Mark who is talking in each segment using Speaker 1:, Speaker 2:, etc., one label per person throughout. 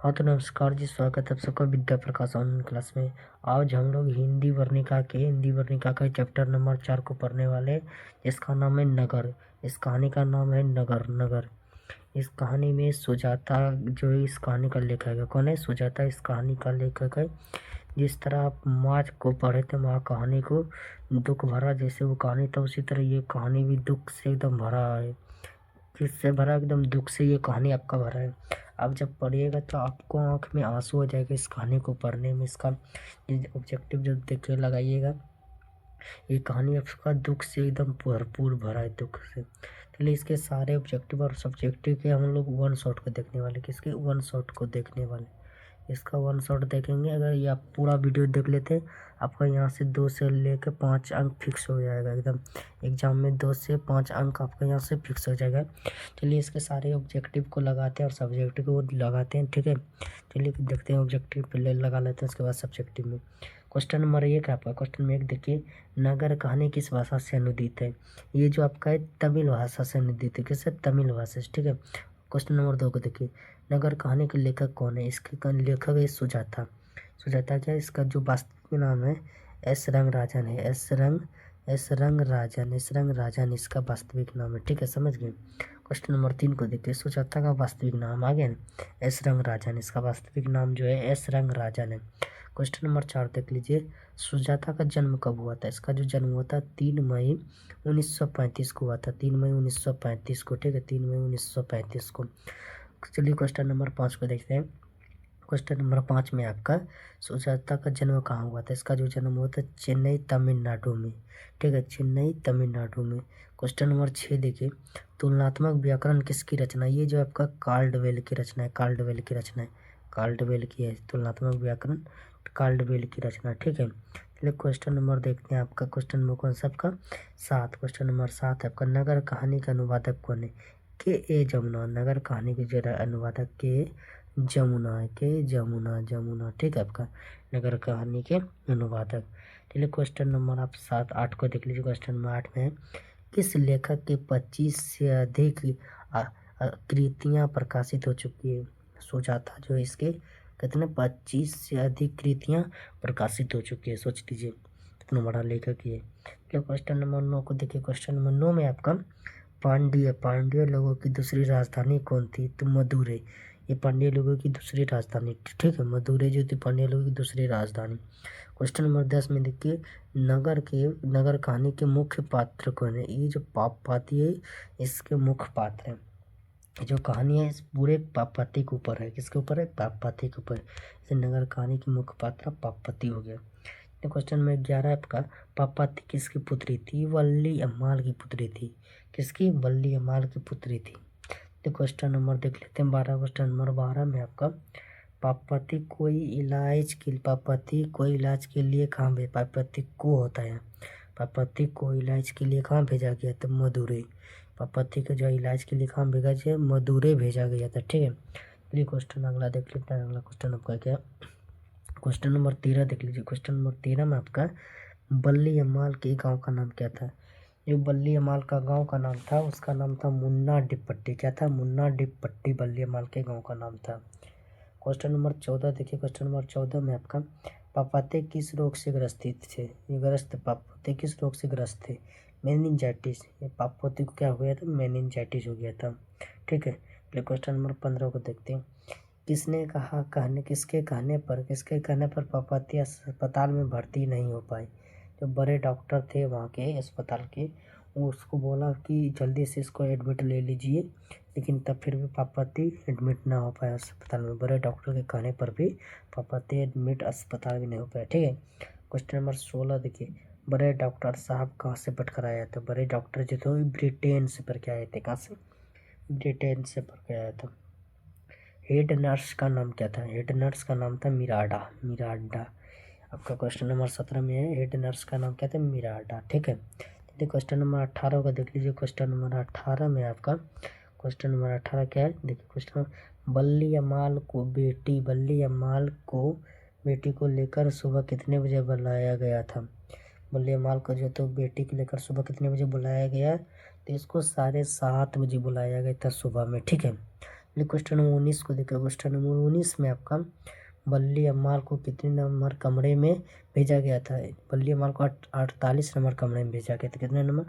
Speaker 1: हाँ तो नमस्कार जी, स्वागत है आप सबका विद्या प्रकाश ऑनलाइन क्लास में। आज हम लोग हिंदी वर्णिका का चैप्टर नंबर 4 को पढ़ने वाले हैं, जिसका नाम है नगर। इस कहानी का नाम है नगर नगर। इस कहानी में सुजाता जो है इस कहानी का लेखक है। कौन है? सुजाता इस कहानी का लेखक है। जिस तरह आप माँ को पढ़े थे, माँ कहानी को दुख भरा जैसे वो कहानी था, उसी तरह ये कहानी भी दुख से एकदम भरा है। किससे भरा? एकदम दुख से ये कहानी आपका भरा है। आप जब पढ़िएगा तो आपको आंख में आंसू हो जाएगा इस कहानी को पढ़ने में। इसका ऑब्जेक्टिव जो देख के लगाइएगा, ये कहानी आपका दुख से एकदम भरपूर भरा है, दुख से। चलिए इसके सारे ऑब्जेक्टिव और सब्जेक्टिव के हम लोग वन शॉट को देखने वाले। किसके? वन शॉट को देखने वाले। इसका वन शॉट देखेंगे। अगर ये आप पूरा वीडियो देख लेते हैं, आपका यहाँ से 2 से लेकर 5 अंक फिक्स हो जाएगा एकदम। एग्जाम में 2 से 5 अंक आपका यहाँ से फिक्स हो जाएगा। चलिए इसके सारे ऑब्जेक्टिव को लगाते हैं और सब्जेक्टिव को लगाते हैं, ठीक है। चलिए देखते हैं, ऑब्जेक्टिव पहले लगा लेते हैं, उसके बाद सब्जेक्टिव में। क्वेश्चन नंबर 1 है आपका। क्वेश्चन में 1 देखिए, नगर कहानी किस भाषा से अनुदित है? ये जो आपका है तमिल भाषा से अनुदित है। किससे? तमिल भाषा से, ठीक है। क्वेश्चन नंबर 2 को देखिए, नगर कहानी के लेखक कौन है? इसके लेखक है सुजाता। सुजाता क्या है? इसका जो वास्तविक नाम है एस रंगराजन है। एस रंगराजन इसका वास्तविक नाम है, ठीक है, समझ गए। क्वेश्चन नंबर 3 को देखिए, सुजाता का वास्तविक नाम आ गया ना, एस रंगराजन। इसका वास्तविक नाम जो है एस रंगराजन है। क्वेश्चन नंबर 4 देख लीजिए, सुजाता का जन्म कब हुआ था? इसका जो जन्म हुआ था 3 मई 1935 को हुआ था। 3 मई 1935 को, ठीक है, 3 मई 1935 को। चलिए क्वेश्चन नंबर 5 को देखते हैं। क्वेश्चन नंबर 5 में आपका सुजाता का जन्म कहाँ हुआ था? इसका जो जन्म हुआ था चेन्नई तमिलनाडु में, ठीक है, चेन्नई तमिलनाडु में। क्वेश्चन नंबर 6 देखिए, तुलनात्मक व्याकरण किसकी रचना? ये जो आपका कार्लवेल की रचना है, कार्लवेल की रचना है, कार्लवेल की है तुलनात्मक व्याकरण, कार्लवेल की रचना, ठीक है। चलिए क्वेश्चन नंबर देखते हैं आपका। क्वेश्चन नंबर कौन सा आपका? 7। क्वेश्चन नंबर 7 आपका, नगर कहानी का अनुवादक कौन है? के ए जमुना। नगर कहानी के जो अनुवादक के जमुना है, के जमुना, ठीक है, आपका नगर कहानी के अनुवादक। चलिए क्वेश्चन नंबर आप 7-8 को देख लीजिए। क्वेश्चन नंबर 8 में, किस लेखक के 25 से अधिक कृतियां प्रकाशित हो चुकी है? सुजाता जो है इसके कितने 25 से अधिक कृतियां प्रकाशित हो चुकी है, सोच लीजिए कितना बड़ा लेखक ये। क्या क्वेश्चन नंबर 9 को देखिए। क्वेश्चन नंबर 9 में आपका, पांड्य लोगों की दूसरी राजधानी कौन थी? तो मदुरै। ये पांड्य लोगों की दूसरी राजधानी, ठीक है, मदुरै जो थी पांड्य लोगों की दूसरी राजधानी। क्वेश्चन नंबर 10 में देखिए, नगर कहानी के मुख्य पात्र कौन है? ये जो पापपाती है इसके मुख्य पात्र है। जो कहानी है इस पूरे पापपाती के ऊपर है। किसके ऊपर है? पापपाती के ऊपर। जैसे नगर कहानी के मुख्य पात्र पापपाती हो गया। क्वेश्चन में 11 आपका, पापपाती किसकी पुत्री थी? वल्ली अम्माल की पुत्री थी। किसकी? वल्ली अम्माल की पुत्री थी। तो क्वेश्चन नंबर देख लेते हैं 12। क्वेश्चन नंबर 12 में आपका, पापपाती कोई इलाज के लिए कहाँ भेजा? पापपाती को होता है, पापपाती को इलाज के लिए कहाँ भेजा गया था? मदुरै। पापपाती को जो इलाज के लिए कहाँ भेजा गया? मदुरै भेजा गया था, ठीक है। चलिए क्वेश्चन अगला देख लेते हैं। अगला क्वेश्चन आपका क्या? क्वेश्चन नंबर 13 देख लीजिए। क्वेश्चन नंबर 13 में आपका, बल्ली अम्माल के गांव का नाम क्या था? जो बल्ली अम्माल का गांव का नाम था उसका नाम था मुन्ना डिपट्टी। क्या था? मुन्ना डिपट्टी बल्ली अम्माल के गांव का नाम था। क्वेश्चन नंबर 14 देखिए। क्वेश्चन नंबर 14 में आपका, पापपाती किस रोग से ग्रस्त थे? पापपाती किस रोग से ग्रस्त थे? मेनिंजाइटिस। ये पापपाती को क्या हो गया था? मेनिंजाइटिस हो गया था, ठीक है। चलिए क्वेश्चन नंबर 15 को देखते हैं। किसके कहने पर पापपाती अस्पताल में भर्ती नहीं हो पाए? जो बड़े डॉक्टर थे वहाँ के अस्पताल के, वो उसको बोला कि जल्दी से इसको एडमिट ले लीजिए, लेकिन तब फिर भी पापपाती एडमिट ना हो पाया अस्पताल में। बड़े डॉक्टर के कहने पर भी पापपाती एडमिट अस्पताल में नहीं हो पाया, ठीक है। क्वेश्चन नंबर 16 देखिए, बड़े डॉक्टर साहब कहाँ से पढ़ कर आया था? बड़े डॉक्टर जो थे ब्रिटेन से पढ़ के आए थे। कहाँ से? ब्रिटेन से पढ़ के आया था। हेड नर्स का नाम क्या था? हेड नर्स का नाम था मिराडा। आपका क्वेश्चन नंबर 17 में है, हेड नर्स का नाम क्या था? मिराडा, ठीक है। चलिए क्वेश्चन नंबर 18 को देख लीजिए। क्वेश्चन नंबर 18 में आपका, क्वेश्चन नंबर 18 क्या है? देखिए क्वेश्चन, बल्ली अम्माल को बेटी को लेकर सुबह कितने बजे बुलाया गया था? बल्ली अम्माल को जो तो बेटी को लेकर सुबह कितने बजे बुलाया गया? तो इसको 7:30 बजे बुलाया गया था सुबह में, ठीक है। क्वेश्चन नंबर 19 को देखिए। क्वेश्चन नंबर 19 में आपका बल्ली अम्माल को कितने नंबर कमरे में भेजा गया था? बल्ली अम्माल को 48 नंबर कमरे में भेजा गया था। कितने नंबर?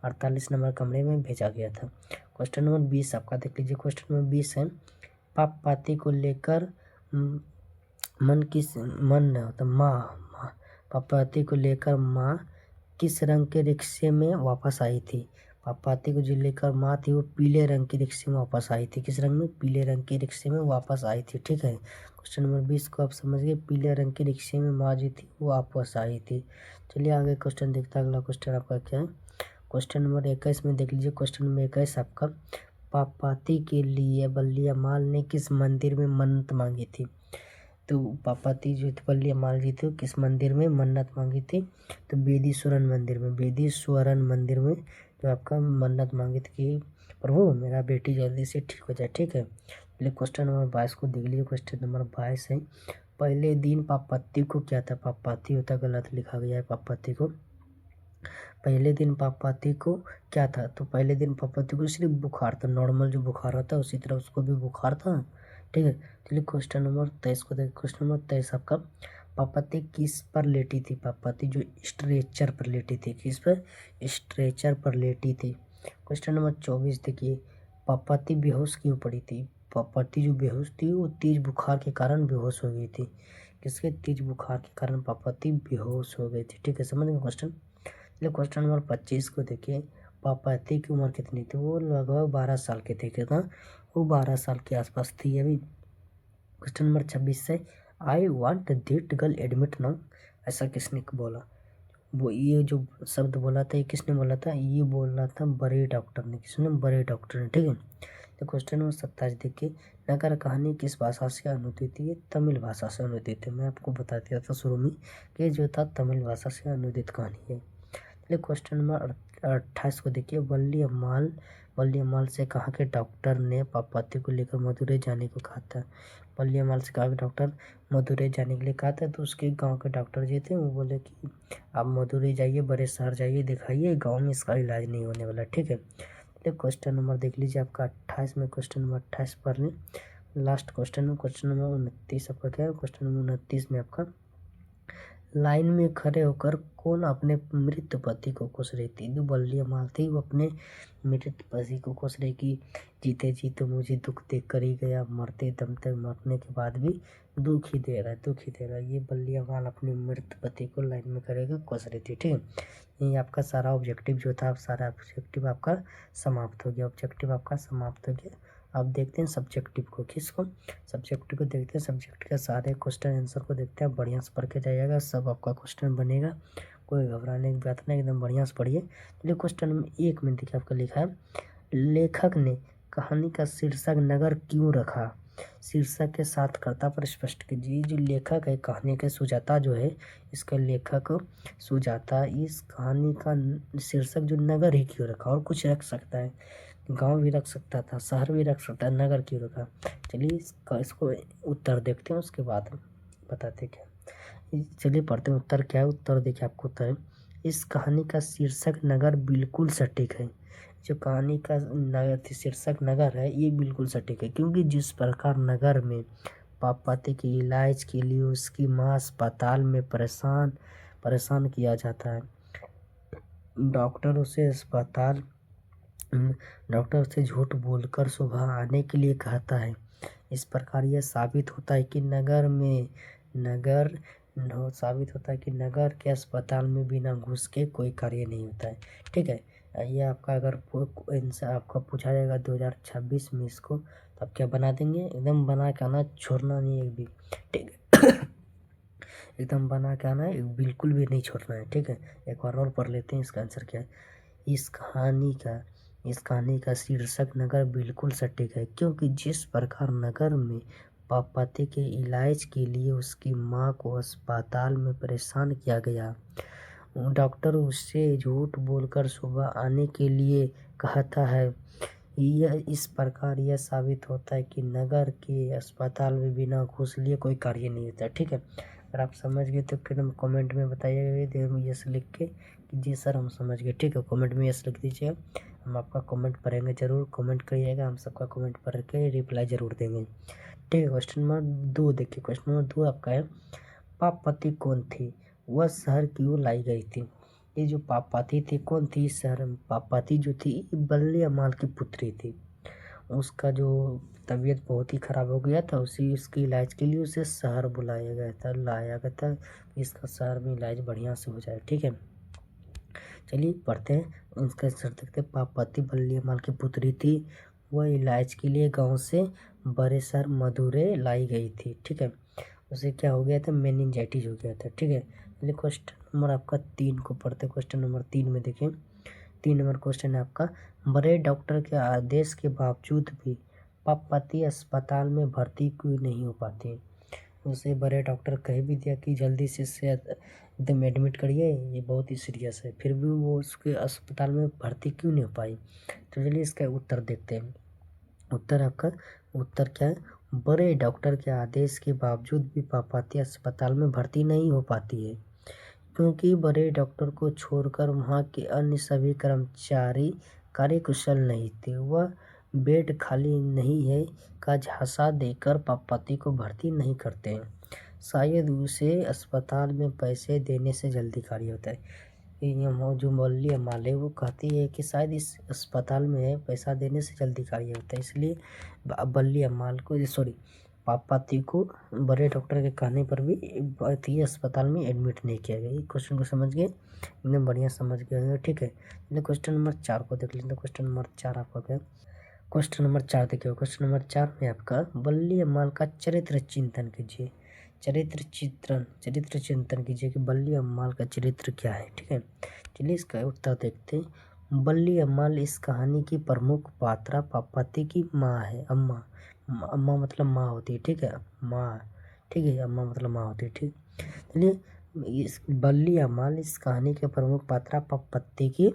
Speaker 1: 48 नंबर कमरे में भेजा गया था। क्वेश्चन नंबर 20 आपका देख लीजिए। क्वेश्चन नंबर 20 है, पाप पाती को लेकर मन होता माँ पापाती को लेकर माँ किस रंग के रिक्शे में वापस आई थी? पापाती को जो लेकर माँ थी वो पीले रंग के रिक्शे में वापस आई थी। किस रंग में? पीले रंग के रिक्शे में वापस आई थी। ठीक है, क्वेश्चन नंबर 20 को आप समझ गए। पीले रंग के रिक्शे में माँ जो थी वो वापस आई थी। चलिए आगे क्वेश्चन देखते हैं। अगला क्वेश्चन आपका क्या है? क्वेश्चन नंबर 21 में देख लीजिए। क्वेश्चन नंबर 21 आपका, पापाती के लिए बल्ली अम्माल ने किस मंदिर में मन्नत मांगी थी? तो पापाती जो थी बल्ली अम्माल जी थी किस मंदिर में मन्नत मांगी थी? तो बेदीश्वरन मंदिर में। बेदीश्वरन मंदिर में जो आपका मन्नत मांगी थी कि प्रभु मेरा बेटी जल्दी से ठीक हो जाए। ठीक है, चलिए क्वेश्चन नंबर 22 को देख लीजिए। क्वेश्चन नंबर 22 है, पहले दिन पापाती को क्या था? पापाती होता गलत लिखा गया है। पापाती को पहले दिन पापाती को क्या था? तो पहले दिन पापाती को सिर्फ बुखार था, नॉर्मल जो बुखार होता है उसी तरह उसको भी बुखार था। ठीक है, चलिए क्वेश्चन नंबर 23 को देख। क्वेश्चन नंबर 23 आपका, पापाती किस पर लेटी थी? पापाती जो स्ट्रेचर पर लेटी थी। किस पर? स्ट्रेचर पर लेटी थी। क्वेश्चन नंबर 24 देखिए, पापाती बेहोश क्यों पड़ी थी? पापाती जो बेहोश थी वो तेज बुखार के कारण बेहोश हो गई थी। किसके? तेज बुखार के कारण पापाती बेहोश हो गई थी। ठीक है, समझ गए क्वेश्चन। चलिए क्वेश्चन नंबर 25 को देखिए। पापाती की उम्र कितनी थी? वो लगभग 12 साल के थे। कितना? वो 12 साल के आसपास थी अभी। क्वेश्चन नंबर 26 से, I want that girl admit now, ऐसा किसने बोला? वो ये जो शब्द बोला था ये किसने बोला था? ये बोला था बड़े डॉक्टर ने। किसने? बड़े डॉक्टर ने। ठीक है, तो क्वेश्चन नंबर 27 देखिए, नगर कहानी किस भाषा से अनुदित है? ये तमिल भाषा से अनुदित है। मैं आपको बता दिया था शुरू में कि जो था तमिल भाषा से अनुदित कहानी है। चलिए क्वेश्चन नंबर 28 को देखिए, वल्ली अम्माल से कहा कि डॉक्टर ने पापाती को लेकर मदुरै जाने को कहा था। वल्ली अम्माल से कहा कि डॉक्टर मदुरै जाने के लिए कहा था, तो उसके गांव के डॉक्टर जो थे वो बोले कि आप मदुरै जाइए, बड़े शहर जाइए, दिखाइए, गांव में इसका इलाज नहीं होने वाला। ठीक है, चलिए क्वेश्चन नंबर देख लीजिए आपका 28 में। क्वेश्चन नंबर 28 पढ़ लें। लास्ट क्वेश्चन में क्वेश्चन नंबर 29 आपका क्या है? क्वेश्चन नंबर 29 में आपका, लाइन में खड़े होकर कौन अपने मृत पति को खुश रही थी? जो बल्ली अम्माल थी वो अपने मृत पति को खुश रही कि जीते जी तो मुझे दुख देख कर ही गया, मरते दम तक मरने के बाद भी दुख ही दे रहा है, दुख ही दे रहा है। ये बल्ली अम्माल अपने मृत पति को लाइन में खड़े होकर खुश रही थी। ठीक है, ये आपका सारा ऑब्जेक्टिव जो था, सारा ऑब्जेक्टिव आपका समाप्त हो गया। ऑब्जेक्टिव आपका समाप्त हो गया। अब देखते हैं सब्जेक्टिव को। किसको? सब्जेक्टिव को देखते हैं। सब्जेक्ट के सारे क्वेश्चन आंसर को देखते हैं। बढ़िया से पढ़ के जाइएगा, सब आपका क्वेश्चन बनेगा, कोई घबराने की बात नहीं, एकदम बढ़िया से पढ़िए। चलिए क्वेश्चन नंबर 1 में देखिए आपका लिखा है, लेखक ने कहानी का शीर्षक नगर क्यों रखा? शीर्षक के साथ कर्ता पर स्पष्ट कीजिए। जो लेखक है कहानी के, सुजाता जो है, इसका लेखक सुजाता, इस कहानी का शीर्षक जो नगर ही क्यों रखा? और कुछ रख सकता है, गांव भी रख सकता था, शहर भी रख सकता है, नगर क्यों रखा? चलिए इसको उत्तर देखते हैं, उसके बाद बताते क्या। चलिए पढ़ते हैं उत्तर क्या है। उत्तर देखिए आपको उत्तर है, इस कहानी का शीर्षक नगर बिल्कुल सटीक है। जो कहानी का शीर्षक नगर है ये बिल्कुल सटीक है, क्योंकि जिस प्रकार नगर में पापाती के इलाज के लिए उसकी माँ अस्पताल में परेशान किया जाता है, डॉक्टर उसे झूठ बोलकर सुबह आने के लिए कहता है। इस प्रकार यह साबित होता है कि नगर के अस्पताल में बिना घूस के कोई कार्य नहीं होता है। ठीक है, ये आपका अगर आंसर आपका पूछा जाएगा 2026 में इसको, तो आप क्या बना देंगे? एकदम बना के आना, छोड़ना नहीं एक भी। ठीक है एकदम बना के आना है, बिल्कुल भी नहीं छोड़ना है। ठीक है, एक बार और पढ़ लेते हैं इसका आंसर क्या है। इस कहानी का शीर्षक नगर बिल्कुल सटीक है, क्योंकि जिस प्रकार नगर में पापाती के इलाज के लिए उसकी माँ को अस्पताल में परेशान किया गया, डॉक्टर उससे झूठ बोलकर सुबह आने के लिए कहता है, यह इस प्रकार यह साबित होता है कि नगर के अस्पताल में बिना घूस लिए कोई कार्य नहीं होता। ठीक है, अगर आप समझ गए तो फिर कमेंट में बताइएगा यस लिख के कि जी सर हम समझ गए। ठीक है, कमेंट में यस लिख दीजिएगा। हम आपका कमेंट पढ़ेंगे ज़रूर, कमेंट करिएगा, हम सबका कमेंट पढ़ के रिप्लाई ज़रूर देंगे। ठीक है, क्वेश्चन नंबर 2 देखिए, क्वेश्चन नंबर 2 आपका है, पापपति कौन थी, वह शहर क्यों लाई गई थी। ये जो पापपति थी कौन थी इस शहर में, पापपति जो थी बल्ली अमाल की पुत्री थी। उसका जो तबीयत बहुत ही ख़राब हो गया था, उसके इलाज के लिए उसे शहर बुलाया गया था, लाया गया था, इसका शहर में इलाज बढ़िया से हो जाए। ठीक है, चलिए पढ़ते हैं, उसका सर देखते हैं। पापपति बल्ली अमाल की पुत्री थी, वह इलाज के लिए गांव से बड़े शहर मदुरै लाई गई थी। ठीक है, उसे क्या हो गया था, मेनिंजाइटिस हो गया था। ठीक है, चलिए क्वेश्चन नंबर आपका 3 को पढ़ते हैं। क्वेश्चन नंबर 3 में देखिए, 3 नंबर क्वेश्चन है आपका, बड़े डॉक्टर के आदेश के बावजूद भी पापपति अस्पताल में भर्ती क्यों नहीं हो पाती। उसे बड़े डॉक्टर कह भी दिया कि जल्दी से इसे एकदम एडमिट करिए, ये बहुत ही सीरियस है, फिर भी वो उसके अस्पताल में भर्ती क्यों नहीं हो पाई। तो चलिए इसका उत्तर देखते हैं। उत्तर आपका, उत्तर क्या है, बड़े डॉक्टर के आदेश के बावजूद भी पापपति अस्पताल में भर्ती नहीं हो पाती है, क्योंकि बड़े डॉक्टर को छोड़कर वहाँ के अन्य सभी कर्मचारी कार्यकुशल नहीं थे। वह बेड खाली नहीं है का झांसा देकर पापपति को भर्ती नहीं करते हैं। शायद उसे अस्पताल में पैसे देने से जल्दी कार्य होता है। ये जो बल्ली अमाल है वो कहती है कि शायद इस अस्पताल में पैसा देने से जल्दी कार्य होता है, इसलिए बल्ली अमाल को सॉरी पापपति को बड़े डॉक्टर के कहने पर भी भारतीय अस्पताल में एडमिट नहीं किया गया। ये क्वेश्चन को समझ गए, एकदम बढ़िया समझ गए होंगे। ठीक है, चलिए क्वेश्चन नंबर 4 को देख लेते हैं। क्वेश्चन नंबर 4 आपका क्या, क्वेश्चन नंबर 4 देखिए, क्वेश्चन नंबर 4 में आपका बल्ली अम्माल का चरित्र चिंतन कीजिए। चरित्र चिंतन कीजिए कि बल्ली अम्माल का चरित्र क्या है। ठीक है, चलिए इसका उत्तर देखते हैं। बल्ली अम्माल इस कहानी की प्रमुख पात्रा पापपति की माँ है। अम्मा, अम्मा मतलब माँ होती है। ठीक है, माँ, ठीक है, अम्मा मतलब माँ होती है। ठीक, चलिए इस बल्ली अम्माल इस कहानी के प्रमुख पात्रा पापपति की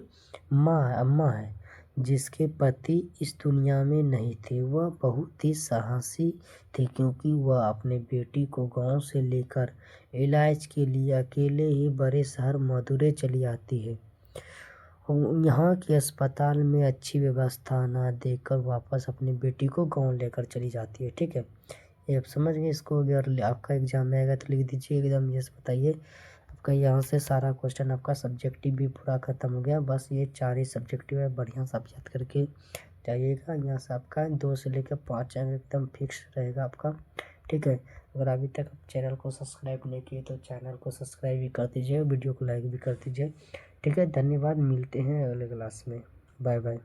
Speaker 1: माँ अम्मा है, जिसके पति इस दुनिया में नहीं थे। वह बहुत ही साहसी थे, क्योंकि वह अपने बेटी को गांव से लेकर इलाज के लिए अकेले ही बड़े शहर मदुरै चली आती है। यहाँ के अस्पताल में अच्छी व्यवस्था न देकर वापस अपनी बेटी को गांव लेकर चली जाती है। ठीक है, ये आप समझ गए। इसको अगर आपका एग्जाम में आएगा तो लिख दीजिए एकदम, ये बताइए आपका। यहाँ से सारा क्वेश्चन आपका सब्जेक्टिव भी पूरा खत्म हो गया, बस ये 4 ही सब्जेक्टिव है, बढ़िया से आप याद करके जाइएगा। यहाँ से आपका 2 से लेकर 5 अंक एकदम फिक्स रहेगा आपका। ठीक है, अगर अभी तक आप चैनल को सब्सक्राइब नहीं किए तो चैनल को सब्सक्राइब भी कर दीजिए, वीडियो को लाइक भी कर दीजिए। ठीक है, धन्यवाद, मिलते हैं अगले क्लास में, बाय बाय।